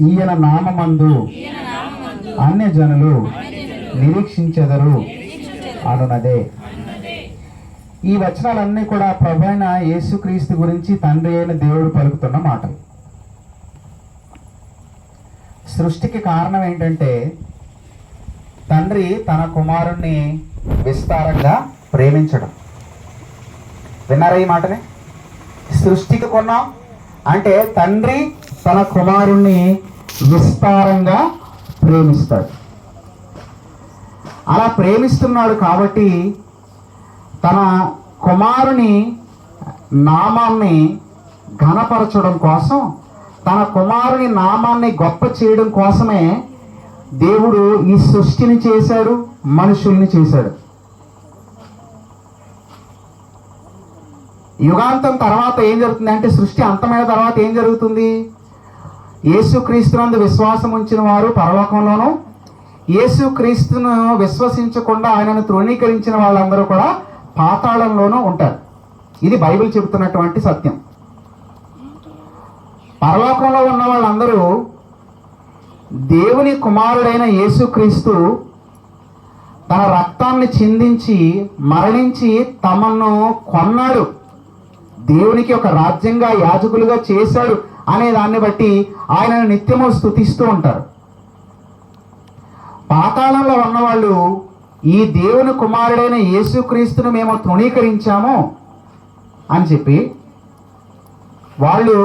ఈయన నామమందు అన్యజనులు నిరీక్షించెదరు అనునదే. ఈ వచనాలన్నీ కూడా ప్రభువైన యేసుక్రీస్తు గురించి తండ్రి అయిన దేవుడు పలుకుతున్న మాటలు. సృష్టికి కారణం ఏంటంటే తండ్రి తన కుమారుణ్ణి విస్తారంగా ప్రేమించడం. విన్నారా ఈ మాటని? సృష్టికి కొన్నాం అంటే తండ్రి తన కుమారుణ్ణి విస్తారంగా ప్రేమిస్తాడు. అలా ప్రేమిస్తున్నాడు కాబట్టి తన కుమారుని నామాన్ని ఘనపరచడం కోసం, తన కుమారుని నామాన్ని గొప్ప చేయడం కోసమే దేవుడు ఈ సృష్టిని చేశాడు, మనుషుల్ని చేశాడు. యుగాంతం తర్వాత ఏం జరుగుతుంది అంటే, సృష్టి అంతమైన తర్వాత ఏం జరుగుతుంది? యేసుక్రీస్తునందు విశ్వాసం ఉంచిన వారు పరలోకంలోనూ, యేసుక్రీస్తును విశ్వసించకుండా ఆయనను తృణీకరించిన వాళ్ళందరూ కూడా పాతాళంలోనూ ఉంటారు. ఇది బైబిల్ చెబుతున్నటువంటి సత్యం. పరలోకంలో ఉన్న వాళ్ళందరూ దేవుని కుమారుడైన యేసుక్రీస్తు తన రక్తాన్ని చిందించి మరణించి తమను కొన్నాడు, దేవునికి ఒక రాజ్యంగా యాజకులుగా చేశాడు అనే దాన్ని బట్టి ఆయనను నిత్యము స్తుతిస్తూ ఉంటారు. పాతాళంలో ఉన్నవాళ్ళు ఈ దేవుని కుమారుడైన యేసుక్రీస్తును మేము తృణీకరించాము అని చెప్పి వాళ్ళు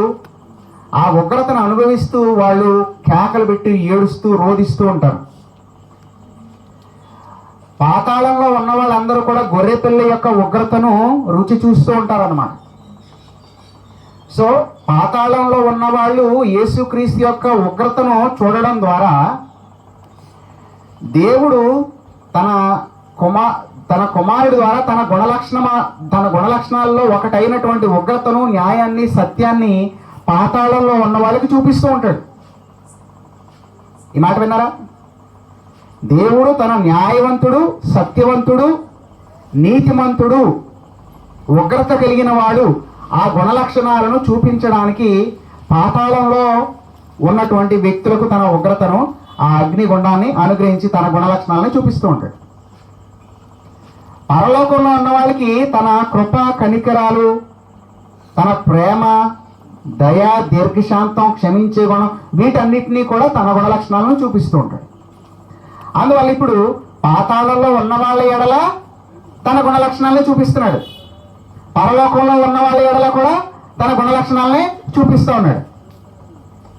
ఆ ఉగ్రతను అనుభవిస్తూ వాళ్ళు కేకలు పెట్టి ఏడుస్తూ రోధిస్తూ ఉంటారు. పాతాళంలో ఉన్న వాళ్ళందరూ కూడా గొర్రెపిల్ల యొక్క ఉగ్రతను రుచి చూస్తూ ఉంటారు అన్నమాట. సో పాతాళంలో ఉన్న వాళ్ళు యేసుక్రీస్తు యొక్క ఉగ్రతను చూడడం ద్వారా దేవుడు తన కుమారుడి ద్వారా తన గుణలక్షణాల్లో ఒకటైనటువంటి ఉగ్రతను, న్యాయాన్ని, సత్యాన్ని పాతాళంలో ఉన్న వాళ్ళకి చూపిస్తూ ఉంటాడు. ఈ మాట విన్నారా? దేవుడు తన న్యాయవంతుడు, సత్యవంతుడు, నీతిమంతుడు, ఉగ్రత కలిగిన వాడు ఆ గుణలక్షణాలను చూపించడానికి పాతాళంలో ఉన్నటువంటి వ్యక్తులకు తన ఉగ్రతను, ఆ అగ్నిగుండాన్ని అనుగ్రహించి తన గుణలక్షణాలను చూపిస్తూ ఉంటాడు. పరలోకంలో ఉన్న వాళ్ళకి తన కృప, కనికరాలు, తన ప్రేమ, దయ, దీర్ఘశాంతం, క్షమించే గుణం, వీటన్నిటినీ కూడా తన గుణలక్షణాలను చూపిస్తూ ఉంటాడు. అందువల్ల ఇప్పుడు పాతాళంలో ఉన్న వాళ్ళ ఎడల తన గుణలక్షణాలని చూపిస్తున్నాడు, పరలోకంలో ఉన్న వాళ్ళ ఎడల కూడా తన గుణలక్షణాలని చూపిస్తూ ఉన్నాడు.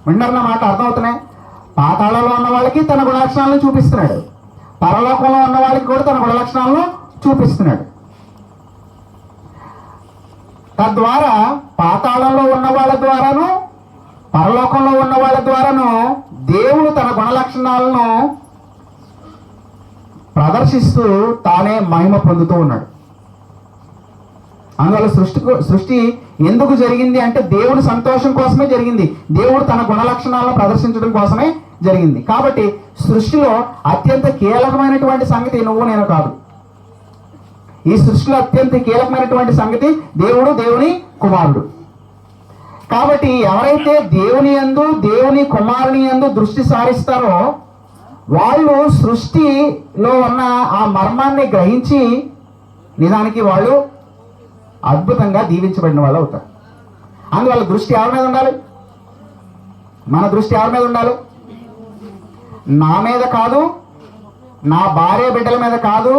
విన్నారన్న మాట? అర్థమవుతున్నాయి? పాతాళంలో ఉన్న వాళ్ళకి తన గుణలక్షణాలను చూపిస్తున్నాడు, పరలోకంలో ఉన్న వాళ్ళకి కూడా తన గుణలక్షణాలను చూపిస్తున్నాడు. తద్వారా పాతాళంలో ఉన్న వాళ్ళ ద్వారాను, పరలోకంలో ఉన్న వాళ్ళ ద్వారాను దేవుడు తన గుణలక్షణాలను ప్రదర్శిస్తూ తానే మహిమ పొందుతూ ఉన్నాడు. అందువల్ల సృష్టి ఎందుకు జరిగింది అంటే దేవుడి సంతోషం కోసమే జరిగింది, దేవుడు తన గుణలక్షణాలను ప్రదర్శించడం కోసమే జరిగింది. కాబట్టి సృష్టిలో అత్యంత కీలకమైనటువంటి సంగతి నువ్వు నేను కాదు. ఈ సృష్టిలో అత్యంత కీలకమైనటువంటి సంగతి దేవుడు, దేవుని కుమారుడు. కాబట్టి ఎవరైతే దేవుని యందు, దేవుని కుమారుని యందు దృష్టి సారిస్తారో వాళ్ళు సృష్టిలో ఉన్న ఆ మర్మాన్ని గ్రహించి నిజానికి వాళ్ళు అద్భుతంగా దీవించబడిన వాళ్ళు అవుతారు. అందువల్ల దృష్టి ఎవరి మీద ఉండాలి? మన దృష్టి ఎవరి మీద ఉండాలి? నా మీద కాదు, నా భార్య బిడ్డల మీద కాదు,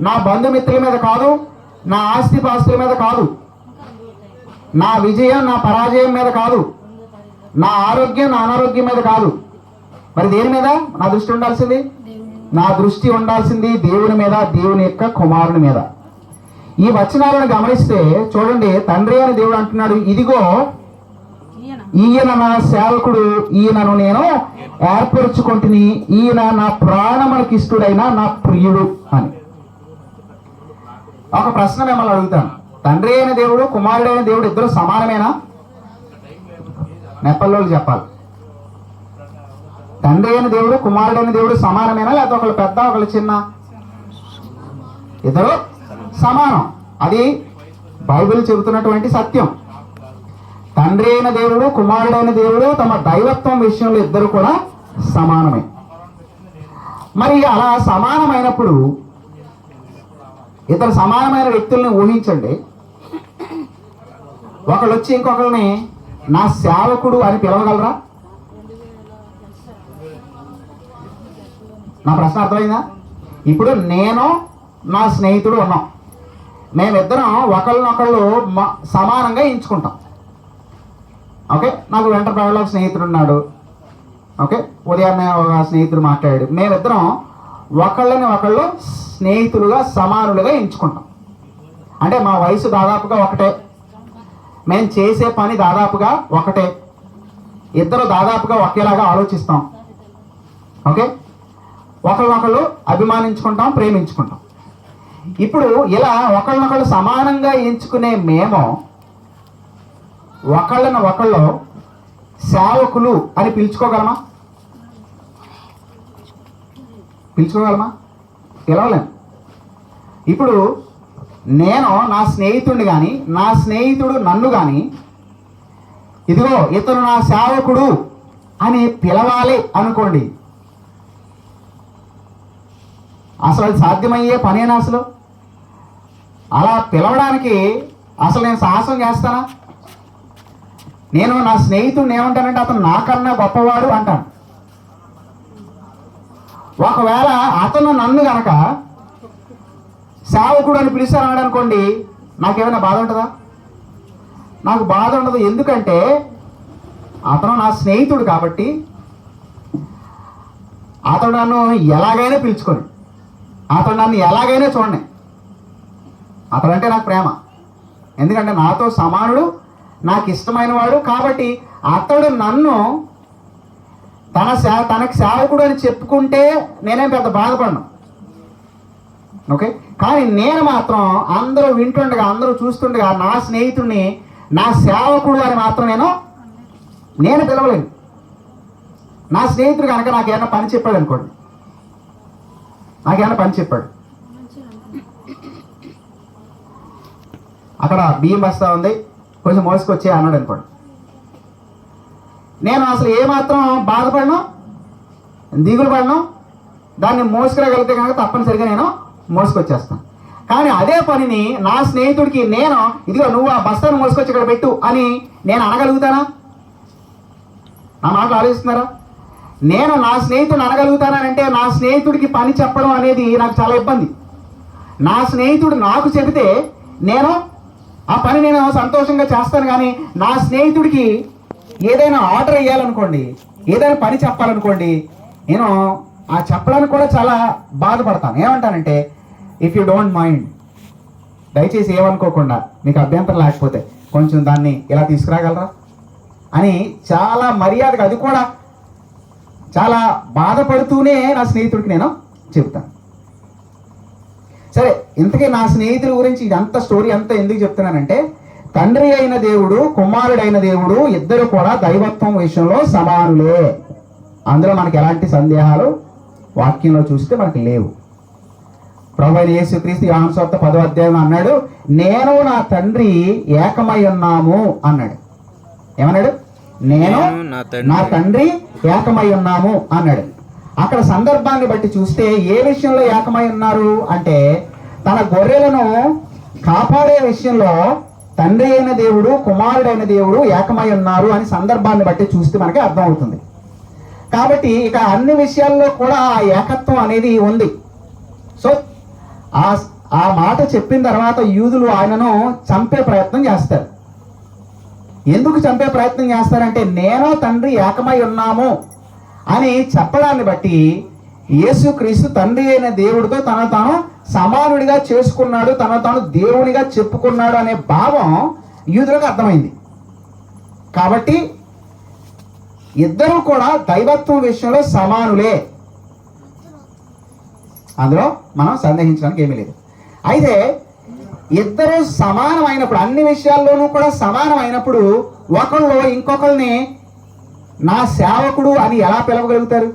నా బంధుమిత్రుల మీద కాదు, నా ఆస్తిపాస్తుల మీద కాదు, నా విజయం, నా పరాజయం మీద కాదు, నా ఆరోగ్యం, నా అనారోగ్యం మీద కాదు. మరి దేని మీద నా దృష్టి ఉండాల్సింది? నా దృష్టి ఉండాల్సింది దేవుని మీద, దేవుని యొక్క కుమారుని మీద. ఈ వచనాలను గమనిస్తే చూడండి, తండ్రి అని దేవుడు అంటున్నాడు, ఇదిగో ఈయన నా సేవకుడు, ఈయనను నేను ఏర్పరచుకుంటుని, ఈయన నా ప్రాణమునకు ఇష్టడైన నా ప్రియుడు అని. ఒక ప్రశ్న మిమ్మల్ని అడుగుతాను, తండ్రి అయిన దేవుడు, కుమారుడైన దేవుడు ఇద్దరు సమానమేనా? నెప్పల్లోకి చెప్పాలి. తండ్రి అయిన దేవుడు, కుమారుడైన దేవుడు సమానమేనా, లేకపోతే ఒకళ్ళు పెద్ద ఒకళ్ళు చిన్న? ఇద్దరు సమానం. అది బైబిల్ చెబుతున్నటువంటి సత్యం. తండ్రి అయిన దేవుడు కుమారుడైన దేవుడు తమ దైవత్వం విషయంలో ఇద్దరు కూడా సమానమే. మరి అలా సమానమైనప్పుడు ఇద్దరు సమానమైన వ్యక్తుల్ని ఊహించండి. ఒకళ్ళు వచ్చి ఇంకొకరిని నా సేవకుడు అని పిలవగలరా? నా ప్రశ్న అర్థమైందా? ఇప్పుడు నేను నా స్నేహితుడు ఉన్నాం, మేమిద్దరం ఒకళ్ళనొకళ్ళు సమానంగా ఎంచుకుంటాం. ఓకే, నాకు వెంటపేటలో ఒక స్నేహితుడు ఉన్నాడు. ఓకే, ఉదయాన్నే ఒక స్నేహితుడు మాట్లాడాడు. మేమిద్దరం ఒకళ్ళని ఒకళ్ళు స్నేహితులుగా సమానులుగా ఎంచుకుంటాం. అంటే మా వయసు దాదాపుగా ఒకటే, మేము చేసే పని దాదాపుగా ఒకటే, ఇద్దరు దాదాపుగా ఒకేలాగా ఆలోచిస్తాం. ఓకే, ఒకళ్ళనొకళ్ళు అభిమానించుకుంటాం, ప్రేమించుకుంటాం. ఇప్పుడు ఇలా ఒకళ్ళనొకళ్ళు సమానంగా ఎంచుకునే మేము ఒకళ్ళని ఒకళ్ళు సేవకులు అని పిలుచుకోగలమా? పిలవలేము. ఇప్పుడు నేను నా స్నేహితుడిని కానీ నా స్నేహితుడు నన్ను కానీ ఇదిగో ఇతను నా సేవకుడు అని పిలవాలి అనుకోండి, అసలు అది సాధ్యమయ్యే పనేనా? అసలు అలా పిలవడానికి అసలు నేను సాహసం చేస్తానా? నేను నా స్నేహితుడిని ఏమంటానంటే అతను నాకన్నా గొప్పవాడు అంటాను. ఒకవేళ అతను నన్ను గనక సేవకుడు అని పిలిచారన్నాడు అనుకోండి, నాకేమైనా బాధ ఉంటుందా? నాకు బాధ ఉండదు. ఎందుకంటే అతను నా స్నేహితుడు కాబట్టి అతడు నన్ను ఎలాగైనా పిలుచుకొని, అతడు నన్ను ఎలాగైనా చూడండి, అతడంటే నాకు ప్రేమ. ఎందుకంటే నాతో సమానుడు, నాకు ఇష్టమైన వాడు కాబట్టి అతడు నన్ను తనకు సేవకుడు అని చెప్పుకుంటే నేనేం పెద్ద బాధపడను. ఓకే, కానీ నేను మాత్రం అందరూ వింటుండగా, అందరూ చూస్తుండగా నా స్నేహితుడిని నా సేవకుడు అని మాత్రం నేను పిలవలేను. నా స్నేహితుడు కనుక నాకేమన్నా పని చెప్పాడు అనుకోండి, నాకేమన్నా పని చెప్పాడు, అక్కడ బియ్యం బస్తా ఉంది కొంచెం మోసుకొచ్చే అన్నాడు అనుకోండి, నేను అసలు ఏమాత్రం బాధపడను, దిగులు పడను. దాన్ని మోసుకురాగలిగితే కనుక తప్పనిసరిగా నేను మోసుకొచ్చేస్తాను. కానీ అదే పనిని నా స్నేహితుడికి నేను ఇదిగో నువ్వు ఆ బస్తాను మోసుకొచ్చి ఇక్కడ పెట్టు అని నేను అనగలుగుతానా? నా మాటలు ఆలోచిస్తున్నారా? నేను నా స్నేహితుడిని అనగలుగుతానంటే నా స్నేహితుడికి పని చెప్పడం అనేది నాకు చాలా ఇబ్బంది. నా స్నేహితుడు నాకు చెబితే నేను ఆ పని నేను సంతోషంగా చేస్తాను. కానీ నా స్నేహితుడికి ఏదైనా ఆర్డర్ వేయాలనుకోండి, ఏదైనా పని చెప్పాలనుకోండి, నేను ఆ చెప్పడానికి కూడా చాలా బాధపడతాను. ఏమంటానంటే, ఇఫ్ యూ డోంట్ మైండ్, దయచేసి ఏమనుకోకుండా, మీకు అభ్యంతరం లేకపోతే కొంచెం దాన్ని ఇలా తీసుకురాగలరా అని చాలా మర్యాదగా, అది కూడా చాలా బాధపడుతూనే నా స్నేహితుడికి నేను చెప్తాను. సరే, ఇంతకీ నా స్నేహితుల గురించి ఇదంతా స్టోరీ అంతా ఎందుకు చెప్తున్నానంటే, తండ్రి అయిన దేవుడు కుమారుడైన దేవుడు ఇద్దరు కూడా దైవత్వం విషయంలో సమానులే. అందులో మనకి ఎలాంటి సందేహాలు వాక్యంలో చూస్తే మనకు లేవు. ప్రభువైన యేసుక్రీస్తు యోహాను సువార్త 10వ అధ్యాయం అన్నాడు, నేను నా తండ్రి ఏకమై ఉన్నాము అన్నాడు. ఏమన్నాడు? నేను నా తండ్రి ఏకమై ఉన్నాము అన్నాడు. అక్కడ సందర్భాన్ని బట్టి చూస్తే ఏ విషయంలో ఏకమై ఉన్నారు అంటే, తన గొర్రెలను కాపాడే విషయంలో తండ్రి అయిన దేవుడు కుమారుడైన దేవుడు ఏకమై ఉన్నారు అని సందర్భాన్ని బట్టి చూస్తే మనకి అర్థమవుతుంది. కాబట్టి ఇక అన్ని విషయాల్లో కూడా ఆ ఏకత్వం అనేది ఉంది. సో ఆ మాట చెప్పిన తర్వాత యూదులు ఆయనను చంపే ప్రయత్నం చేస్తారు. ఎందుకు చంపే ప్రయత్నం చేస్తారంటే, నేను తండ్రి ఏకమై ఉన్నాము అని చెప్పడాన్ని బట్టి యేసుక్రీస్తు తండ్రి అయిన దేవుడితో తను తాను సమానుడిగా చేసుకున్నాడు, తను తాను దేవునిగా చెప్పుకున్నాడు అనే భావం యూదులకు అర్థమైంది. కాబట్టి ఇద్దరు కూడా దైవత్వం విషయంలో సమానులే, అందులో మనం సందేహించడానికి ఏమీ లేదు. అయితే ఇద్దరు సమానమైనప్పుడు, అన్ని విషయాల్లోనూ కూడా సమానమైనప్పుడు, ఒకళ్ళు ఇంకొకరిని నా సేవకుడు అని ఎలా పిలవగలుగుతారు?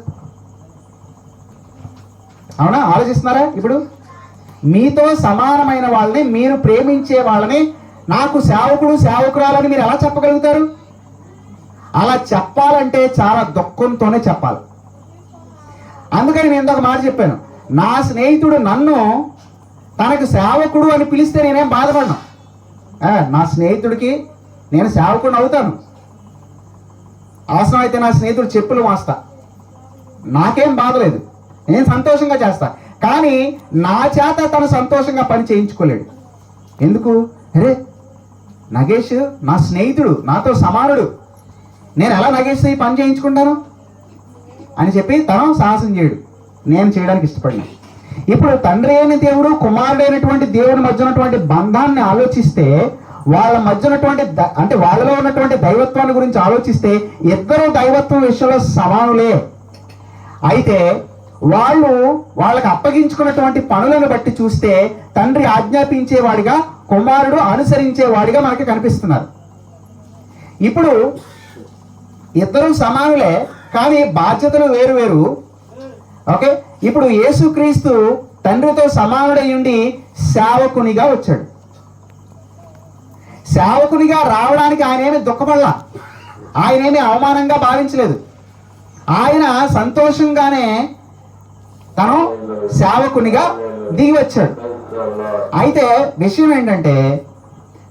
అవునా? ఆలోచిస్తున్నారా? ఇప్పుడు మీతో సమానమైన వాళ్ళని, మీరు ప్రేమించే వాళ్ళని నాకు సేవకుడు సేవకురాలని మీరు ఎలా చెప్పగలుగుతారు? అలా చెప్పాలంటే చాలా దుఃఖంతోనే చెప్పాలి. అందుకని నేను ఇంకొక మాట చెప్పాను, నా స్నేహితుడు నన్ను తనకు సేవకుడు అని పిలిస్తే నేనేం బాధపడను. నా స్నేహితుడికి నేను సేవకుడిని అవుతాను. అవసరమైతే నా స్నేహితుడు చెప్పులు మోస్తా, నాకేం బాధలేదు, నేను సంతోషంగా చేస్తా. కానీ నా చేత తను సంతోషంగా పని చేయించుకోలేడు. ఎందుకు? అరే నగేష్ నా స్నేహితుడు, నాతో సమానుడు, నేను ఎలా నగేష్ ఈ పని చేయించుకుంటాను అని చెప్పి తను సాహసం చేయడు. నేను చేయడానికి ఇష్టపడినా. ఇప్పుడు తండ్రి అయిన దేవుడు కుమారుడైనటువంటి దేవుడి మధ్య ఉన్నటువంటి బంధాన్ని ఆలోచిస్తే, వాళ్ళ మధ్య ఉన్నటువంటి అంటే వాళ్ళలో ఉన్నటువంటి దైవత్వాన్ని గురించి ఆలోచిస్తే ఇద్దరు దైవత్వం విషయంలో సమానులే. అయితే వాళ్ళకి అప్పగించుకున్నటువంటి పనులను బట్టి చూస్తే తండ్రి ఆజ్ఞాపించేవాడిగా, కుమారుడు అనుసరించేవాడిగా మనకి కనిపిస్తున్నారు. ఇప్పుడు ఇద్దరు సమానులే, కానీ బాధ్యతలు వేరు వేరు. ఓకే, ఇప్పుడు యేసుక్రీస్తు తండ్రితో సమానుడై ఉండి సేవకునిగా వచ్చాడు. సేవకునిగా రావడానికి ఆయన ఏమి దుఃఖపడలా, ఆయన ఏమి అవమానంగా భావించలేదు. ఆయన సంతోషంగానే తను సేవకునిగా దిగి వచ్చాడు. అయితే విషయం ఏంటంటే,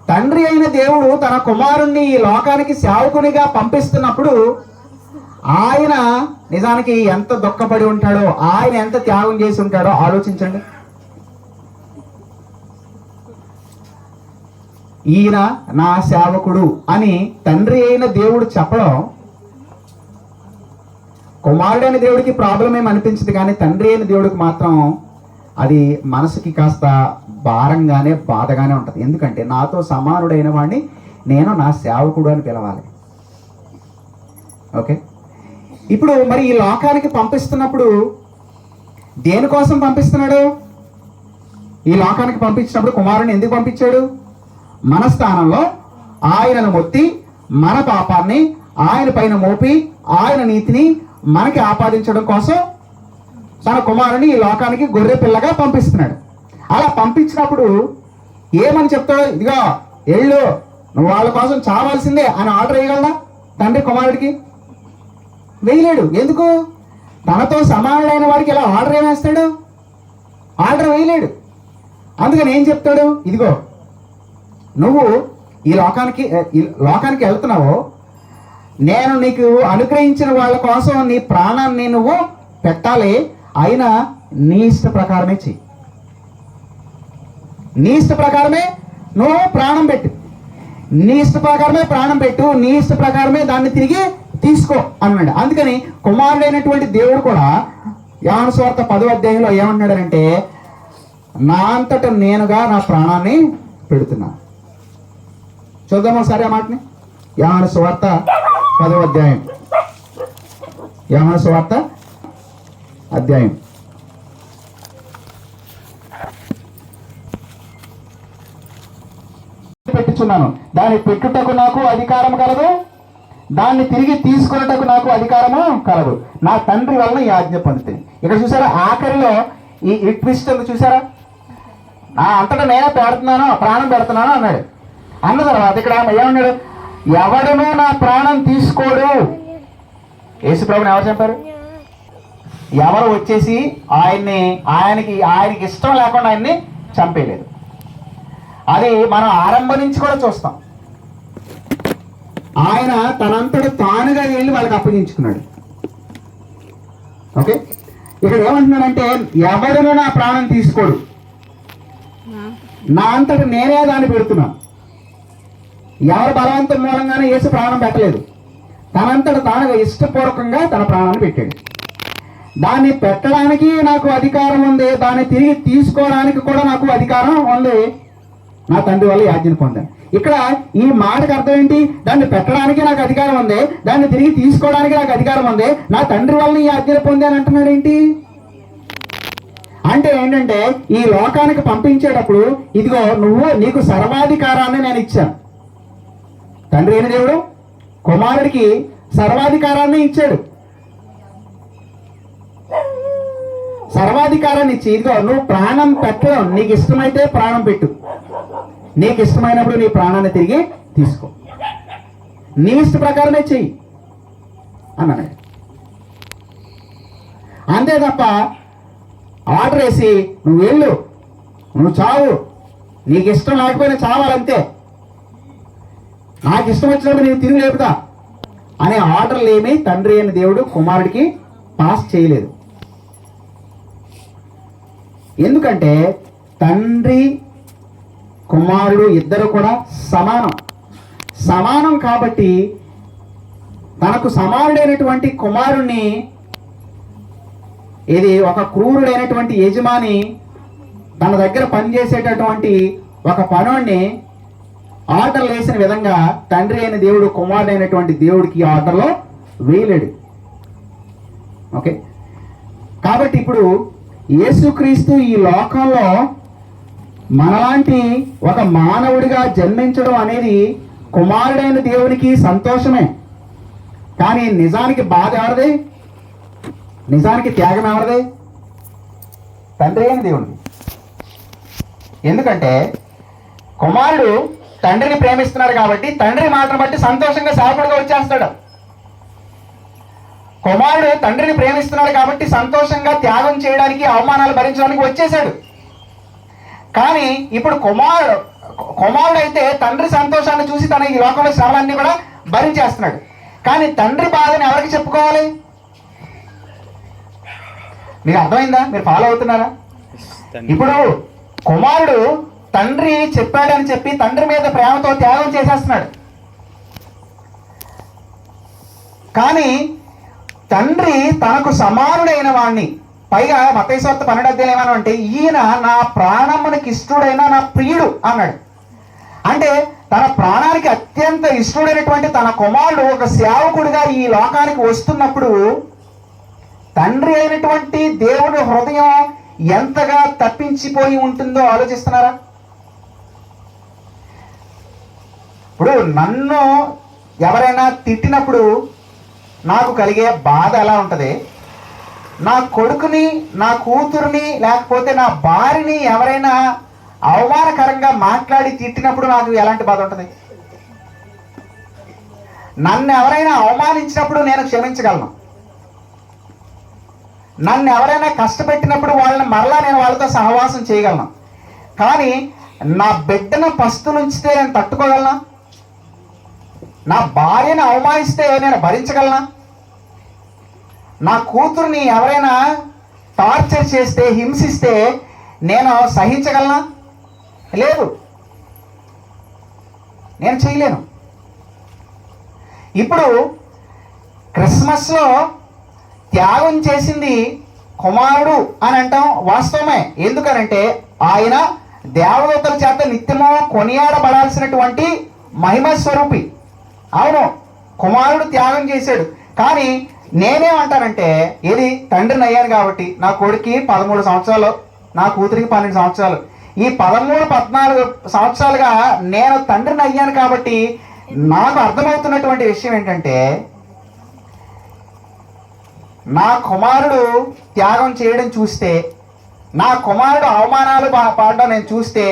తండ్రి అయిన దేవుడు తన కుమారుణ్ణి ఈ లోకానికి సేవకునిగా పంపిస్తున్నప్పుడు ఆయన నిజానికి ఎంత దుఃఖపడి ఉంటాడో, ఆయన ఎంత త్యాగం చేసి ఉంటాడో ఆలోచించండి. ఈయన నా సేవకుడు అని తండ్రి అయిన దేవుడు చెప్పడం కుమారుడైన దేవుడికి ప్రాబ్లం ఏమి అనిపించదు, కానీ తండ్రి అయిన దేవుడికి మాత్రం అది మనసుకి కాస్త భారంగానే బాధగానే ఉంటుంది. ఎందుకంటే నాతో సమానుడైన వాడిని నేను నా సేవకుడు అని పిలవాలి. ఓకే, ఇప్పుడు మరి ఈ లోకానికి పంపిస్తున్నప్పుడు దేనికోసం పంపిస్తున్నాడు? ఈ లోకానికి పంపించినప్పుడు కుమారుని ఎందుకు పంపించాడు? మన స్థానంలో ఆయనను మొత్తి మన పాపాన్ని ఆయన పైన మోపి ఆయన నీతిని మనకి ఆపాదించడం కోసం తన కుమారుని ఈ లోకానికి గొర్రె పిల్లగా పంపిస్తున్నాడు. అలా పంపించినప్పుడు ఏమని చెప్తాడు? ఇదిగో ఎళ్ళు, నువ్వు వాళ్ళ కోసం చావాల్సిందే అని ఆర్డర్ వేయగలరా తండ్రి కుమారుడికి? వేయలేడు. ఎందుకు? తనతో సమానుడైన వాడికి ఇలా ఆర్డర్ ఏమేస్తాడు? ఆర్డర్ అందుకని ఏం చెప్తాడు? ఇదిగో నువ్వు ఈ లోకానికి వెళ్తున్నావు, నేను నీకు అనుగ్రహించిన వాళ్ళ కోసం నీ ప్రాణాన్ని నువ్వు పెట్టాలి, అయినా నీ ఇష్ట ప్రకారమే చెయ్యి, నీ ఇష్ట ప్రకారమే నువ్వు ప్రాణం పెట్టు, నీ ఇష్ట ప్రకారమే ప్రాణం పెట్టు, నీ ఇష్ట ప్రకారమే దాన్ని తిరిగి తీసుకో అన్నాడు. అందుకని కుమారుడైనటువంటి దేవుడు కూడా యోహాను సువార్త 10వ అధ్యాయంలో ఏమంటున్నాడంటే, నా అంతట నేనుగా నా ప్రాణాన్ని పెడుతున్నా. చూద్దాం ఒకసారి ఆ మాటని. యోహాను సువార్త 10వ అధ్యాయం, యోహాను సువార్త అధ్యాయం పెట్టుచున్నాను, దాన్ని పెట్టుటకు నాకు అధికారం కలదు, దాన్ని తిరిగి తీసుకున్నటకు నాకు అధికారము కలదు, నా తండ్రి వలన ఈ ఆజ్ఞ పొందుతుంది. ఇక్కడ చూసారా ఆఖరిలో ఈ ట్విస్ట్ చూసారా? అంతటా నేనే పెడుతున్నాను, ప్రాణం పెడుతున్నాను అన్నాడు. అన్న తర్వాత ఇక్కడ ఏమన్నాడు? ఎవడనూ నా ప్రాణం తీసుకోడు. యేసుప్రభుని ఎవరు చెప్పారు? ఎవరు వచ్చేసి ఆయనకి ఇష్టం లేకుండా ఆయన్ని చంపేయలేదు. అది మనం ఆరంభం నుంచి కూడా చూస్తాం. ఆయన తనంతట తానుగా వెళ్ళి వాళ్ళకి అప్పగించుకున్నాడు. ఓకే, ఇక్కడ ఏమంటున్నాడంటే, ఎవడనూ నా ప్రాణం తీసుకోడు, నా అంతట నేనే దాన్ని పెడుతున్నాను. ఎవరు బలవంతం మూలంగానే యేసు ప్రాణం పెట్టలేదు, తనంతట తానుగా ఇష్టపూర్వకంగా తన ప్రాణాన్ని పెట్టాడు. దాన్ని పెట్టడానికి నాకు అధికారం ఉంది, దాన్ని తిరిగి తీసుకోవడానికి కూడా నాకు అధికారం ఉంది, నా తండ్రి వల్ల యాజ్ఞను పొందాను. ఇక్కడ ఈ మాటకు అర్థం ఏంటి? దాన్ని పెట్టడానికి నాకు అధికారం ఉంది, దాన్ని తిరిగి తీసుకోవడానికి నాకు అధికారం ఉంది, నా తండ్రి వల్ల ఈ ఆజ్ఞను పొందాను అంటున్నాడు. ఏంటి అంటే ఏంటంటే, ఈ లోకానికి పంపించేటప్పుడు ఇదిగో నీకు సర్వాధికారాన్ని నేను ఇచ్చాను. తండ్రి అయిన దేవుడు కుమారుడికి సర్వాధికారాన్ని ఇచ్చాడు. సర్వాధికారాన్ని ఇచ్చి, ఇదిగో నువ్వు ప్రాణం పెట్టడం నీకు ఇష్టమైతే ప్రాణం పెట్టు, నీకు ఇష్టమైనప్పుడు నీ ప్రాణాన్ని తిరిగి తీసుకో, నీ ఇష్ట ప్రకారమే చెయ్యి అన్నాడు. అంతే తప్ప ఆర్డర్ వేసి నువ్వు వెళ్ళు, నువ్వు చావు, నీకు ఇష్టం లేకపోయినా చావాలంతే, నాకు ఇష్టం వచ్చినప్పుడు నేను తిరిగి లేపుతా అనే ఆర్డర్లు ఏమీ తండ్రి అయిన దేవుడు కుమారుడికి పాస్ చేయలేదు. ఎందుకంటే తండ్రి కుమారుడు ఇద్దరు కూడా సమానం కాబట్టి తనకు సమానుడైనటువంటి కుమారుణ్ణి, ఇది ఒక క్రూరుడైనటువంటి యజమాని తన దగ్గర పనిచేసేటటువంటి ఒక పనుడిని ఆర్డర్ వేసిన విధంగా తండ్రి అయిన దేవుడు కుమారుడైనటువంటి దేవుడికి ఆర్డర్లో వేయలేడు. ఓకే, కాబట్టి ఇప్పుడు యేసుక్రీస్తు ఈ లోకంలో మనలాంటి ఒక మానవుడిగా జన్మించడం అనేది కుమారుడైన దేవునికి సంతోషమే. కానీ నిజానికి బాధ ఎవరిది? నిజానికి త్యాగం ఎవరిది? తండ్రి అయిన దేవుడికి. ఎందుకంటే కుమారుడు తండ్రిని ప్రేమిస్తున్నాడు కాబట్టి తండ్రి మాటను బట్టి సంతోషంగా సేవకుడుగా వచ్చేస్తాడు. కుమారుడు తండ్రిని ప్రేమిస్తున్నాడు కాబట్టి సంతోషంగా త్యాగం చేయడానికి, అవమానాలు భరించడానికి వచ్చేసాడు. కానీ ఇప్పుడు కుమారుడు అయితే తండ్రి సంతోషాన్ని చూసి తన ఈ లోకంలో శ్రమలన్నీ కూడా భరించేస్తున్నాడు. కానీ తండ్రి బాధని ఎవరికి చెప్పుకోవాలి? మీకు అర్థమైందా? మీరు ఫాలో అవుతున్నారా? ఇప్పుడు కుమారుడు తండ్రి చెప్పాడని చెప్పి తండ్రి మీద ప్రేమతో త్యాగం చేసేస్తున్నాడు. కానీ తండ్రి తనకు సమానుడైన వాణ్ణి, పైగా మత్తయి సువార్త 12 ఏమన్నా అంటే ఈయన నా ప్రాణమునికి ఇష్టడైన నా ప్రియుడు అన్నాడు. అంటే తన ప్రాణానికి అత్యంత ఇష్టడైనటువంటి తన కుమారుడు ఒక సేవకుడిగా ఈ లోకానికి వస్తున్నప్పుడు తండ్రి అయినటువంటి దేవుని హృదయం ఎంతగా తప్పించిపోయి ఉంటుందో ఆలోచిస్తున్నారా? ఇప్పుడు నన్ను ఎవరైనా తిట్టినప్పుడు నాకు కలిగే బాధ ఎలా ఉంటుంది? నా కొడుకుని, నా కూతురుని, లేకపోతే నా భార్యని ఎవరైనా అవమానకరంగా మాట్లాడి తిట్టినప్పుడు నాకు ఎలాంటి బాధ ఉంటుంది? నన్ను ఎవరైనా అవమానించినప్పుడు నేను క్షమించగలను. నన్ను ఎవరైనా కష్టపెట్టినప్పుడు వాళ్ళని మరలా నేను వాళ్ళతో సహవాసం చేయగలను. కానీ నా బిడ్డను పస్తులుంచితే నేను తట్టుకోగలనా? నా భార్యను అవమానిస్తే నేను భరించగలనా? నా కూతుర్ని ఎవరైనా టార్చర్ చేస్తే, హింసిస్తే నేను సహించగలనా? లేదు, నేను చేయలేను. ఇప్పుడు క్రిస్మస్లో త్యాగం చేసింది కుమారుడు అని అంటాం వాస్తవమే. ఎందుకనంటే ఆయన దేవదూతల చేత నిత్యము కొనియాడబడాల్సినటువంటి మహిమ స్వరూపి. అవును, కుమారుడు త్యాగం చేశాడు. కానీ నేనేమంటానంటే, ఇది తండ్రిని అయ్యాను కాబట్టి నా కొడుక్కి 13 సంవత్సరాలు, నా కూతురికి 12 సంవత్సరాలు, ఈ 13-14 సంవత్సరాలుగా నేను తండ్రిని అయ్యాను కాబట్టి నాకు అర్థమవుతున్నటువంటి విషయం ఏంటంటే, నా కుమారుడు త్యాగం చేయడం చూస్తే, నా కుమారుడు అవమానాలు పడడం నేను చూస్తే,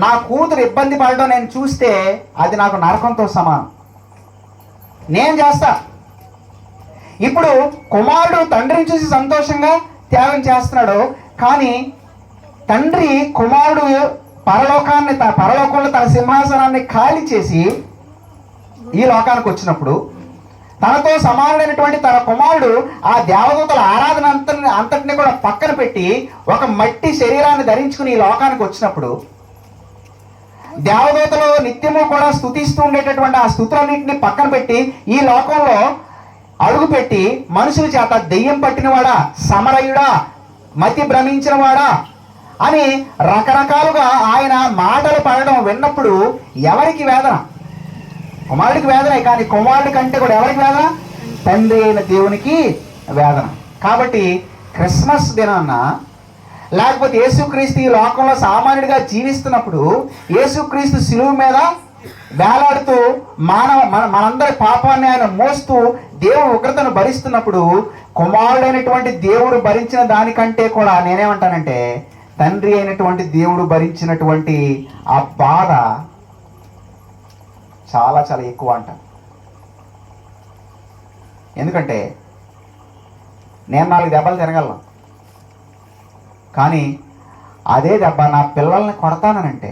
నా కూతురు ఇబ్బంది పడడం నేను చూస్తే అది నాకు నరకంతో సమానం. నేను చేస్తా. ఇప్పుడు కుమారుడు తండ్రిని చూసి సంతోషంగా త్యాగం చేస్తున్నాడు. కానీ తండ్రి కుమారుడు పరలోకంలో తన సింహాసనాన్ని ఖాళీ చేసి ఈ లోకానికి వచ్చినప్పుడు తనతో సమానుడైనటువంటి తన కుమారుడు ఆ దేవదూతల ఆరాధన అంతటిని కూడా పక్కన పెట్టి ఒక మట్టి శరీరాన్ని ధరించుకుని ఈ లోకానికి వచ్చినప్పుడు దేవదూతలు నిత్యము కూడా స్తుతిస్తూ ఉండేటటువంటి ఆ స్తుతులన్నింటినీ పక్కన పెట్టి ఈ లోకంలో అడుగుపెట్టి మనుషుల చేత దెయ్యం పట్టినవాడా, సమరయుడా, మతి భ్రమించిన వాడా అని రకరకాలుగా ఆయన మాటలు పడడం విన్నప్పుడు ఎవరికి వేదన? కుమారుడికి వేదనే. కానీ కుమారుడి కంటే కూడా ఎవరికి వేదన? తండ్రి అయిన దేవునికి వేదన. కాబట్టి క్రిస్మస్ దినాన్న, లేకపోతే యేసుక్రీస్తు ఈ లోకంలో సామాన్యుడిగా జీవిస్తున్నప్పుడు, యేసుక్రీస్తు శిలువ మీద వేలాడుతూ మనందరి పాపాన్ని ఆయన మోస్తూ దేవుడు ఉగ్రతను భరిస్తున్నప్పుడు కుమారుడైనటువంటి దేవుడు భరించిన దానికంటే కూడా నేనేమంటానంటే తండ్రి అయినటువంటి దేవుడు భరించినటువంటి ఆ బాధ చాలా చాలా ఎక్కువ అంట. ఎందుకంటే నేను 4 దెబ్బలు తినగలను, కానీ అదే దెబ్బ నా పిల్లల్ని కొడతానంటే